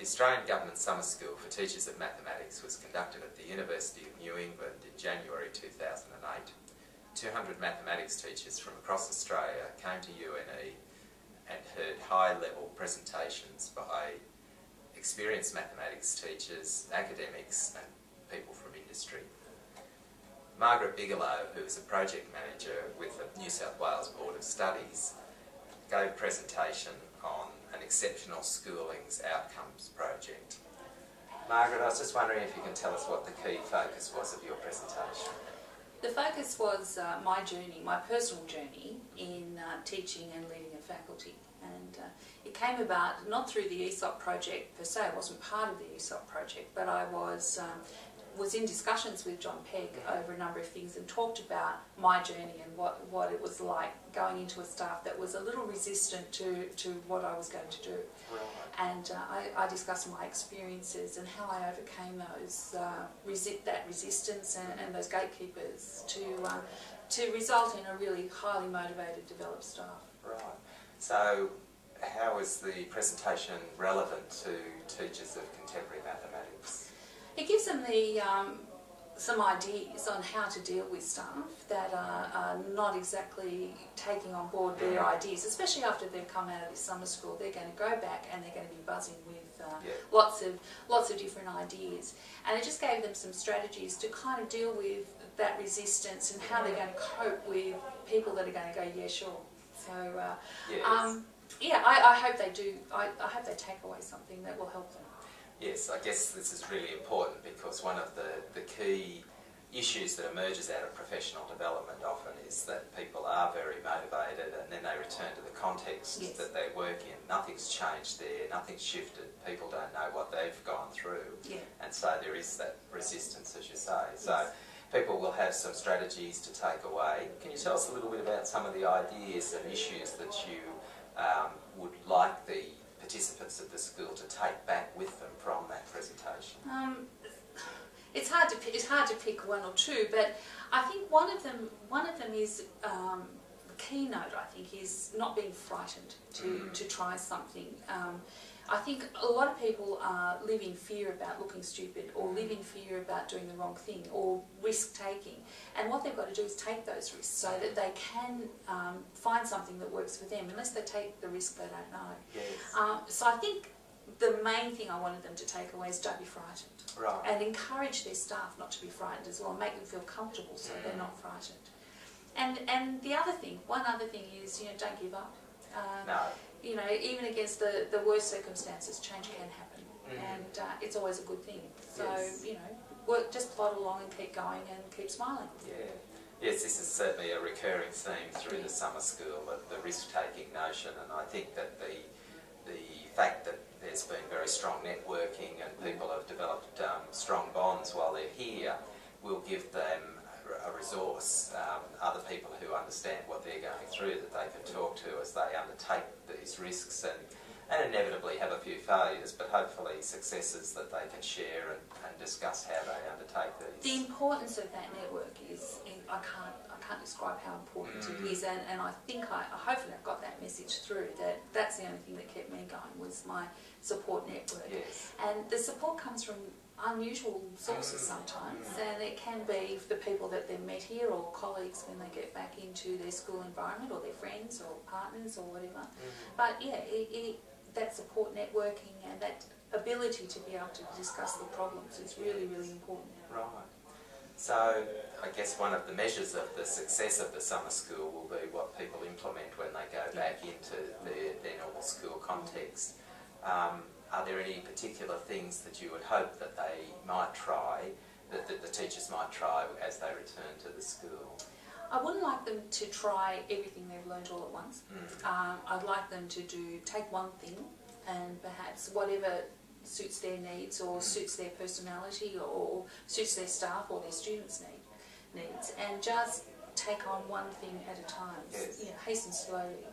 Australian Government Summer School for Teachers of Mathematics was conducted at the University of New England in January 2008. 200 mathematics teachers from across Australia came to UNE and heard high-level presentations by experienced mathematics teachers, academics and people from industry. Margaret Bigelow, who is a project manager with the New South Wales Board of Studies, gave a presentation on an exceptional schooling's outcomes project. Margaret, I was just wondering if you can tell us what the key focus was of your presentation. The focus was my journey, my personal journey in teaching and leading a faculty. And it came about not through the AESOP project per se. I wasn't part of the AESOP project, but I was in discussions with John Pegg over a number of things and talked about my journey and what it was like going into a staff that was a little resistant to what I was going to do. Right. And I discussed my experiences and how I overcame those that resistance and those gatekeepers to result in a really highly motivated, developed staff. Right. So, how is the presentation relevant to teachers of contemporary mathematics? It gives them some ideas on how to deal with staff that are not exactly taking on board their ideas, especially after they've come out of this summer school. They're going to go back and they're going to be buzzing with lots of different ideas. And it just gave them some strategies to kind of deal with that resistance and how they're going to cope with people that are going to go, yeah, sure. So, yeah, I hope they do. I hope they take away something that will help them. Yes, I guess this is really important because one of the key issues that emerges out of professional development often is that people are very motivated and then they return to the context that they work in. Nothing's changed there, nothing's shifted, people don't know what they've gone through, and so there is that resistance, as you say. So people will have some strategies to take away. Can you tell us a little bit about some of the ideas and issues that you would like the participants of the school to take back with them from that presentation? It's hard to pick one or two, but I think one of them is the keynote. I think is not being frightened to try something. I think a lot of people live in fear about looking stupid, or live in fear about doing the wrong thing, or risk-taking. And what they've got to do is take those risks so that they can find something that works for them. Unless they take the risk, they don't know. Yes. So I think the main thing I wanted them to take away is don't be frightened. Right. And encourage their staff not to be frightened as well, and make them feel comfortable so they're not frightened. And one other thing is, don't give up. No. Even against the worst circumstances, change can happen, and it's always a good thing. So, just plod along and keep going and keep smiling. Yeah. Yes, this is certainly a recurring theme through the summer school, the risk-taking notion, and I think that the fact that there's been very strong networking and people have developed strong bonds while they're here will give them a resource, other people who understand what they're going through that they can talk to as they undertake these risks and inevitably have a few failures, but hopefully successes that they can share and discuss how they undertake these. The importance of that network is, I can't describe how important it is, and I think hopefully I've got that message through, that that's the only thing that kept me going was my support network. Yes. And the support comes from unusual sources sometimes, and it can be the people that they've met here or colleagues when they get back into their school environment, or their friends or partners or whatever. But yeah, that support networking and that ability to be able to discuss the problems is really, really important. Right. So I guess one of the measures of the success of the summer school will be what people implement when they go back into their normal school context. Are there any particular things that you would hope that they might try, that the teachers might try as they return to the school? I wouldn't like them to try everything they've learned all at once. I'd like them to take one thing and perhaps whatever suits their needs or suits their personality or suits their staff or their students' needs, and just take on one thing at a time. Yes. Hasten slowly.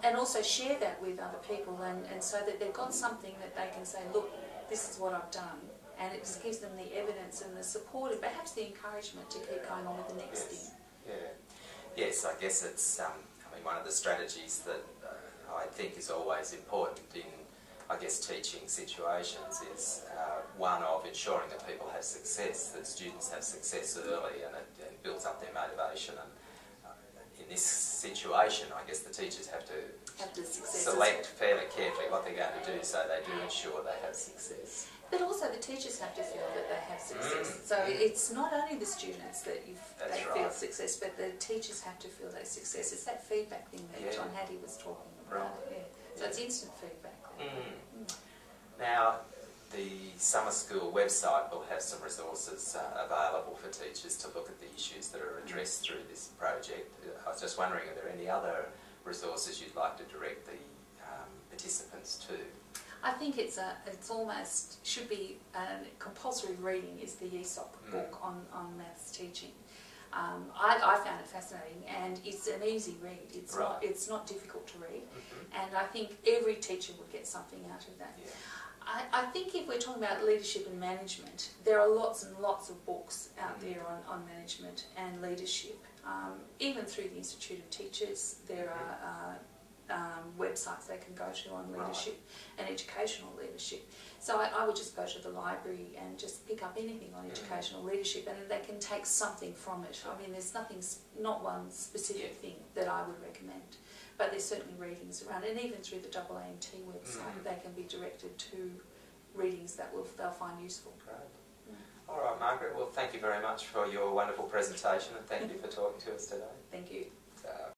And also share that with other people, and so that they've got something that they can say, look, this is what I've done, and it just gives them the evidence and the support and perhaps the encouragement to keep going on with the next thing. Yeah. Yes, I guess it's one of the strategies that I think is always important in I guess, teaching situations is one of ensuring that people have success, that students have success early, and it builds up their motivation. And in this situation, I guess the teachers have to select fairly carefully what they're going to do so they do ensure they have success. But also the teachers have to feel that they have success. So it's not only the students that feel success, but the teachers have to feel that success. It's that feedback thing that John Hattie was talking about. Right. So it's instant feedback. Now, the summer school website will have some resources available for teachers to look at the issues that are addressed through this project. I was just wondering, are there any other resources you'd like to direct the participants to? I think it's almost should be compulsory reading is the AESOP book on maths teaching. I found it fascinating, and it's an easy read. It's not difficult to read, and I think every teacher would get something out of that. Yeah. I think if we're talking about leadership and management, there are lots and lots of books out there on management and leadership. Even through the Institute of Teachers, there are websites they can go to on leadership and educational leadership. So I would just go to the library and just pick up anything on educational leadership, and they can take something from it. I mean, there's not one specific thing that I would recommend, but there's certainly readings around, and even through the AANT website, they can be directed to readings that they'll find useful. Great. All right, Margaret. Well, thank you very much for your wonderful presentation, and thank you for talking to us today. Thank you.